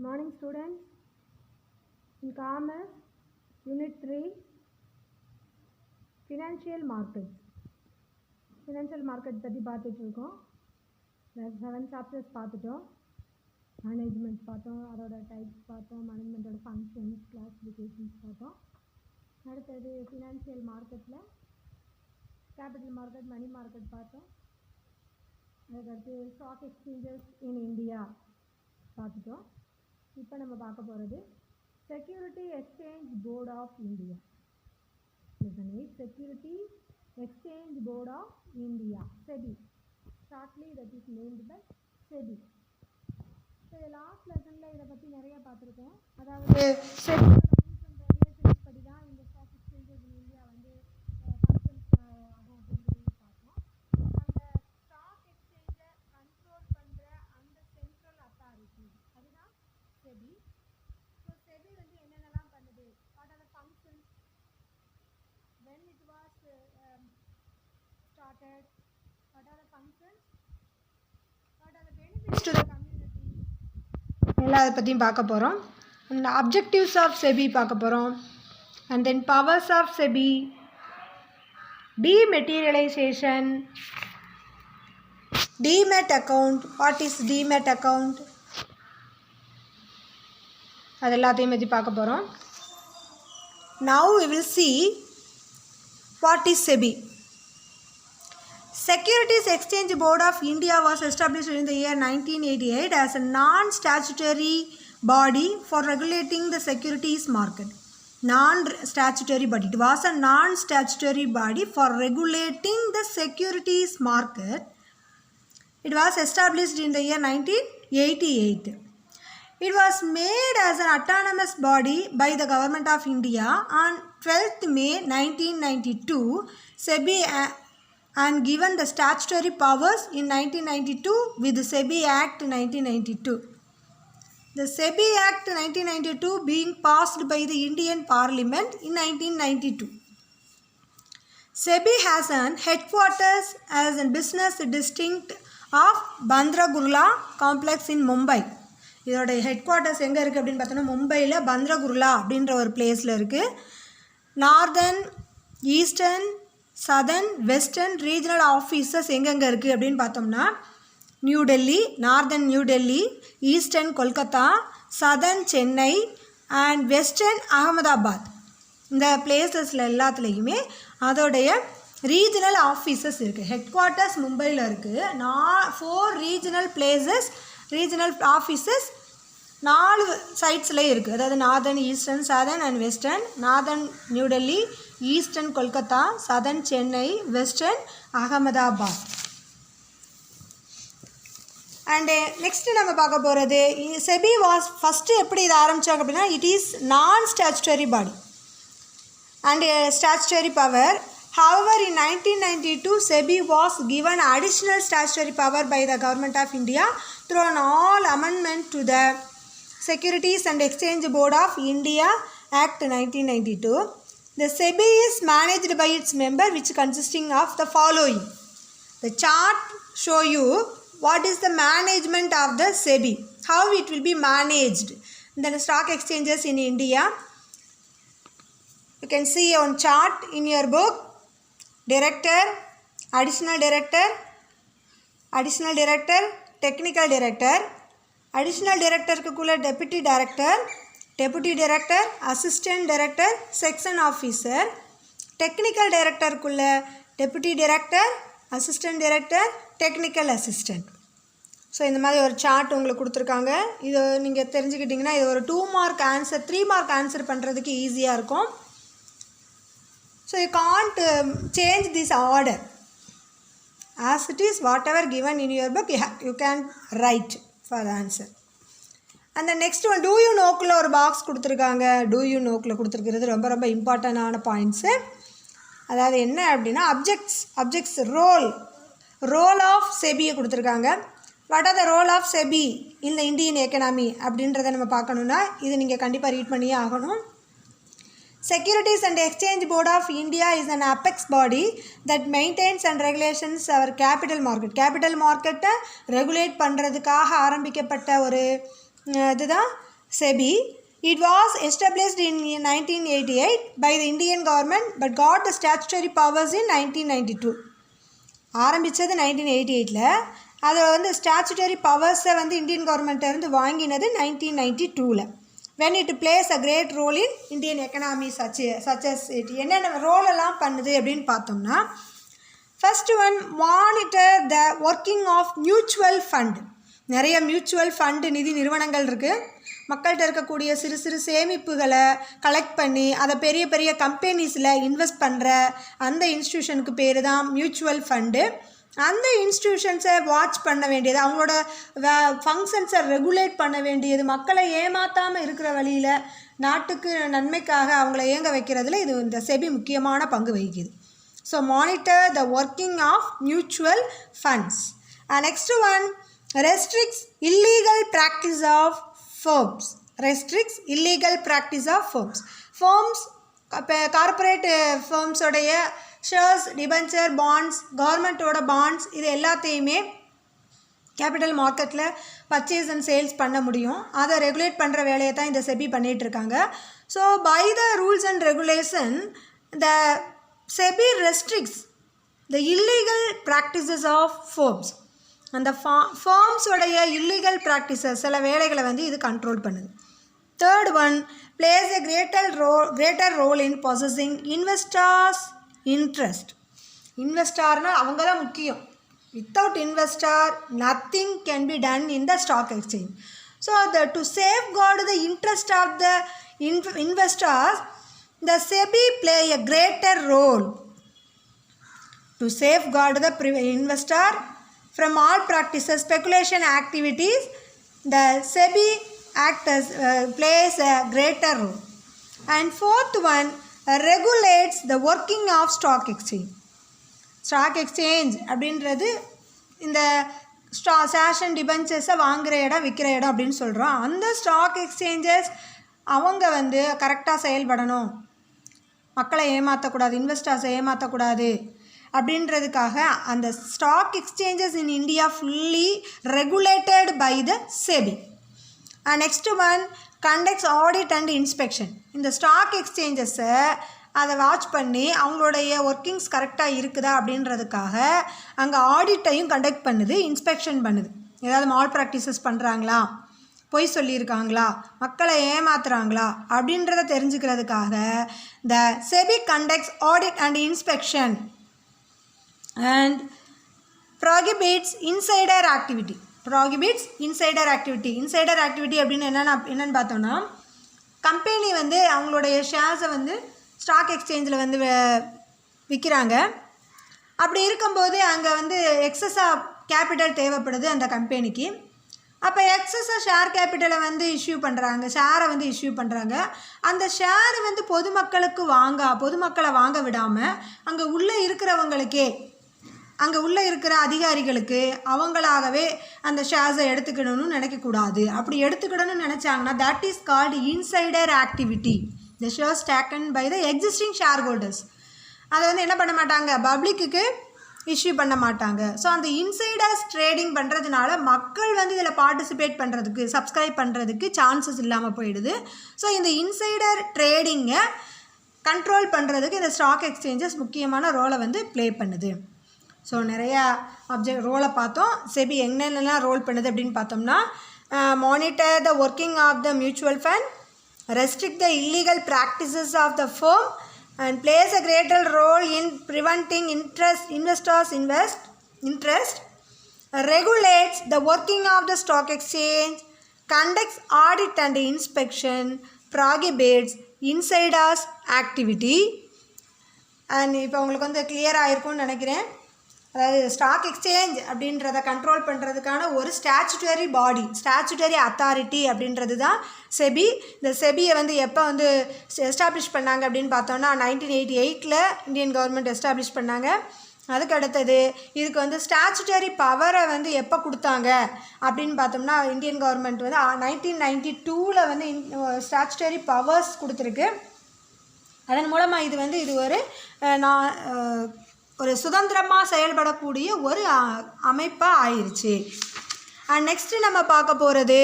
Morning students. In Commerce, Unit 3, Financial Markets. Financial Markets பற்றி பார்த்துட்டு இருக்கோம். 7 chapters பார்த்துட்டோம். Management பார்த்தோம், அதோட டைப்ஸ் பார்த்தோம், மேனேஜ்மெண்ட்டோட ஃபங்க்ஷன்ஸ், கிளாசிஃபிகேஷன்ஸ் பார்த்தோம். அடுத்தது ஃபினான்ஷியல் மார்க்கெட்டில் கேபிட்டல் மார்க்கெட், மணி மார்க்கெட் பார்த்தோம். அதுக்கடுத்து ஸ்டாக் எக்ஸ்சேஞ்சஸ் இன் இந்தியா பார்த்துட்டோம். இப்போ நம்ம பார்க்க போகிறது security exchange board of India. Security exchange board of India, SEBI. Shortly that is named by SEBI. So last லெசனில் இதை பற்றி நிறைய பார்த்துருக்கோம். அதாவது செபி படி தான் இந்த ஸ்டாக் எக்ஸ்சேஞ்சஸ் இன் இந்தியா வந்து ஃபங்க்ஷன்ஸ் ஆகும் அப்படிங்கிறது பார்த்தோம். அந்த ஸ்டாக் எக்ஸ்சேஞ்சை கண்ட்ரோல் பண்ணுற அந்த சென்ட்ரல் அத்தாரிட்டி அதுதான் செபி. ஸோ செபி வந்து என்னென்னலாம் பண்ணுது, what are the functions, when it was started, what are the functions, what are the benefits to the community, எல்லா அதை பற்றியும் பார்க்க போகிறோம். அண்ட் அப்ஜெக்டிவ்ஸ் ஆஃப் செபி பார்க்க போகிறோம். And then powers of SEBI, dematerialisation, demat account, what is demat account, அது எல்லாத்தையும் பற்றி பார்க்க போகிறோம். Now we will see what is SEBI. Securities Exchange Board of India was established in the year 1988 as a non-statutory body for regulating the securities market. Non-statutory body. It was a non-statutory body for regulating the securities market. It was established in the year 1988. It was made as an autonomous body by the Government of India on 12th May 1992. SEBI and given the statutory powers in 1992 with the SEBI Act 1992. The SEBI Act 1992 being passed by the Indian Parliament in 1992. SEBI has an headquarters as a business district of Bandra Kurla complex in Mumbai. இதோட head quarters எங்கே இருக்குது அப்படின்னு பார்த்தோன்னா மும்பையில் பந்த்ரகுர்லா அப்படின்ற ஒரு பிளேஸில் இருக்குது. Northern, eastern, southern, western regional offices எங்கெங்கே இருக்குது அப்படின்னு பார்த்தோம்னா new Delhi, northern new Delhi, eastern Kolkata, southern Chennai and western Ahmedabad. இந்த பிளேசஸில் எல்லாத்துலேயுமே அதோடைய ரீஜனல் ஆஃபீஸஸ் இருக்குது. ஹெட் குவார்ட்டர்ஸ் மும்பையில் இருக்குது. 4 ரீஜனல் பிளேசஸ், ரீஜனல் ஆஃபீஸஸ் 4 சைட்ஸில் இருக்குது. அதாவது northern, eastern, southern and western. Northern new Delhi, eastern Kolkata, southern Chennai, western Ahmedabad. And next நம்ம பார்க்க போகிறது செபி வாஸ் ஃபஸ்ட்டு எப்படி இதை ஆரம்பித்தாங்க அப்படின்னா இட் இஸ் நான் statutory body and statutory power. However, in 1992, SEBI was given additional statutory power by the Government of India through an all amendment to the Securities and Exchange Board of India Act 1992. The SEBI is managed by its member which consisting of the following. The chart show you what is the management of the SEBI, how it will be managed. Then stock exchanges in India. You can see on chart in your book. Director, additional director, additional director, technical director, additional director kulla deputy director, deputy director, assistant director, section officer, technical director kulla deputy director, assistant director, technical assistant. So இந்த மாதிரி ஒரு chart உங்களுக்கு கொடுத்துருக்காங்க. இது நீங்கள் தெரிஞ்சுக்கிட்டிங்கன்னா இது ஒரு 2 mark answer, 3 mark answer பண்ணுறதுக்கு ஈஸியாக இருக்கும். So you can't change this order. As it is, whatever given in your book, you can write for the answer. And the next one, do you know-க்குள்ள ஒரு பாக்ஸ் கொடுத்துருக்காங்க. do you know-க்குள்ள கொடுத்துருக்கிறது ரொம்ப ரொம்ப இம்பார்ட்டண்டான points. அதாவது என்ன அப்படின்னா அப்ஜெக்ட்ஸ் ரோல் ஆஃப் செபியை கொடுத்துருக்காங்க. What are the role of SEBI in the Indian economy அப்படின்றத நம்ம பார்க்கணுன்னா இது நீங்கள் கண்டிப்பாக ரீட் பண்ணியே ஆகணும். Securities and Exchange Board of India is an apex body that maintains and regulations our capital market. Capital market regulate பண்ணுறதுக்காக ஆரம்பிக்கப்பட்ட ஒரு இதுதான் SEBI. It was established in 1988 by the Indian government but got the statutory powers in 1992. ஆரம்பித்தது 1988ல், அதில் வந்து statutory பவர்ஸை வந்து Indian கவர்மெண்ட்டிலேருந்து வாங்கினது 1992ல். when it plays a great role in Indian economy such as it. என்னென்ன ரோலெல்லாம் பண்ணுது அப்படின்னு பார்த்தோம்னா, first one, monitor the working of mutual fund. நிறைய மியூச்சுவல் ஃபண்டு நிதி நிறுவனங்கள் இருக்குது. மக்கள்கிட்ட இருக்கக்கூடிய சிறு சிறு சேமிப்புகளை கலெக்ட் பண்ணி அதை பெரிய பெரிய கம்பெனிஸில் இன்வெஸ்ட் பண்ணுற அந்த இன்ஸ்டியூஷனுக்கு பேர் தான் மியூச்சுவல் ஃபண்டு. அந்த இன்ஸ்டியூஷன்ஸை வாட்ச் பண்ண வேண்டியது, அவங்களோட ஃபங்க்ஷன்ஸை ரெகுலேட் பண்ண வேண்டியது, மக்களை ஏமாற்றாமல் இருக்கிற வழியில் நாட்டுக்கு நன்மைக்காக அவங்கள இயங்க வைக்கிறதுல இது இந்த செபி முக்கியமான பங்கு வகிக்குது. So monitor the working of mutual funds. Next one, restricts illegal practice of firms. Restricts illegal practice of firms. Firms, corporate ஃபர்ம்ஸோடைய ஷேர்ஸ், டிபென்ச்சர், பாண்ட்ஸ், கவர்மெண்ட்டோட பாண்ட்ஸ், இது எல்லாத்தையுமே கேபிட்டல் மார்க்கெட்டில் பர்ச்சேஸ் அண்ட் சேல்ஸ் பண்ண முடியும். அதை ரெகுலேட் பண்ணுற வேலையை தான் இந்த செபி பண்ணிகிட்ருக்காங்க. So by the rules and regulation the SEBI restricts the illegal practices of firms. அந்த ஃபார்ம்ஸோடைய இல்லீகல் ப்ராக்டிசஸ் சில வேலைகளை வந்து இது கண்ட்ரோல் பண்ணுது. Third one, place a greater role in possessing investors interest. இன்வெஸ்டார்னால் அவங்க தான் முக்கியம். Without investor nothing can be done in the stock exchange. So to safeguard the interest of the investors the SEBI play a greater role. To safeguard the investor from all practices, speculation activities, the SEBI plays a greater role. And fourth one, regulates the working of stock exchange. Stock exchange அப்படின்றது இந்த சேஷன் டிபென்ச்சர்ஸை வாங்குகிற இடம் விற்கிற இடம் அப்படின்னு சொல்கிறோம். அந்த stock exchanges அவங்க வந்து கரெக்டாக செயல்படணும், மக்களை ஏமாற்றக்கூடாது, இன்வெஸ்டர்ஸை ஏமாற்றக்கூடாது அப்படின்றதுக்காக அந்த stock exchanges in India fully regulated by the SEBI. Next one, conducts audit and inspection. இந்த ஸ்டாக் எக்ஸ்சேஞ்சஸை அதை வாட்ச் பண்ணி அவங்களுடைய ஒர்க்கிங்ஸ் கரெக்டாக இருக்குதா அப்படின்றதுக்காக அங்கே ஆடிட்டையும் கண்டக்ட் பண்ணுது, இன்ஸ்பெக்ஷன் பண்ணுது. ஏதாவது மால் ப்ராக்டிசஸ் பண்ணுறாங்களா, பொய் சொல்லியிருக்காங்களா, மக்களை ஏமாத்துறாங்களா அப்படின்றத தெரிஞ்சுக்கிறதுக்காக the SEBI conducts audit and inspection and prohibits insider activity. Insider activity அப்படின்னு என்னென்னு பார்த்தோன்னா, கம்பெனி வந்து அவங்களுடைய ஷேர்ஸை வந்து ஸ்டாக் எக்ஸ்சேஞ்சில் வந்து விற்கிறாங்க. அப்படி இருக்கும்போது அங்கே வந்து எக்ஸஸாக கேபிட்டல் தேவைப்படுது அந்த கம்பெனிக்கு. அப்போ எக்ஸஸாக ஷேர் கேபிட்டலை வந்து ஷேரை வந்து இஷ்யூ பண்ணுறாங்க. அந்த ஷேரை வந்து பொதுமக்களை வாங்க விடாமல் அங்கே உள்ளே இருக்கிறவங்களுக்கே, அங்கே உள்ளே இருக்கிற அதிகாரிகளுக்கு அவங்களாகவே அந்த ஷேர்ஸை எடுத்துக்கணும்னு நினைக்கக்கூடாது. அப்படி எடுத்துக்கிடணும்னு நினச்சாங்கன்னா that is called insider activity. The shares taken by the existing shareholders. அதை வந்து என்ன பண்ண மாட்டாங்க, பப்ளிக்கு இஷ்யூ பண்ண மாட்டாங்க. ஸோ அந்த இன்சைடர்ஸ் ட்ரேடிங் பண்ணுறதுனால மக்கள் வந்து இதில் பார்ட்டிசிபேட் பண்ணுறதுக்கு, சப்ஸ்கிரைப் பண்ணுறதுக்கு சான்சஸ் இல்லாமல் போயிடுது. ஸோ இந்த இன்சைடர் ட்ரேடிங்கை கண்ட்ரோல் பண்ணுறதுக்கு இந்த ஸ்டாக் எக்ஸ்சேஞ்சஸ் முக்கியமான ரோலை வந்து ப்ளே பண்ணுது. ஸோ நிறையா ரோலை பார்த்தோம். செபி என்னென்னலாம் ரோல் பண்ணுது அப்படின்னு பார்த்தோம்னா, monitor the working of the mutual fund, restrict the illegal practices of the firm and plays a greater role in preventing investors interest, regulates the working of the stock exchange, conducts audit and inspection, prohibits insiders activity. And இப்போ உங்களுக்கு வந்து கிளியராக இருக்கும்னு நினைக்கிறேன். அதாவது stock exchange அப்படின்றத control பண்ணுறதுக்கான ஒரு ஸ்டாச்சுட்டரி பாடி, ஸ்டாச்சுட்டரி அத்தாரிட்டி அப்படின்றது தான் செபி. இந்த செபியை வந்து எப்போ வந்து எஸ்டாப்ளிஷ் பண்ணாங்க அப்படின்னு பார்த்தோன்னா 1988ல் இந்தியன் கவர்மெண்ட் எஸ்டாப்ளிஷ் பண்ணாங்க. அதுக்கு அடுத்தது இதுக்கு வந்து ஸ்டாச்சுட்டரி பவரை வந்து எப்போ கொடுத்தாங்க அப்படின்னு பார்த்தோம்னா, இந்தியன் கவர்மெண்ட் வந்து 1992ல் வந்து ஸ்டாச்சுட்டரி பவர்ஸ் கொடுத்துருக்கு. அதன் மூலமாக இது ஒரு சுதந்திரமாக செயல்படக்கூடிய ஒரு அமைப்பாக ஆயிடுச்சு. நெக்ஸ்ட்டு நம்ம பார்க்க போகிறது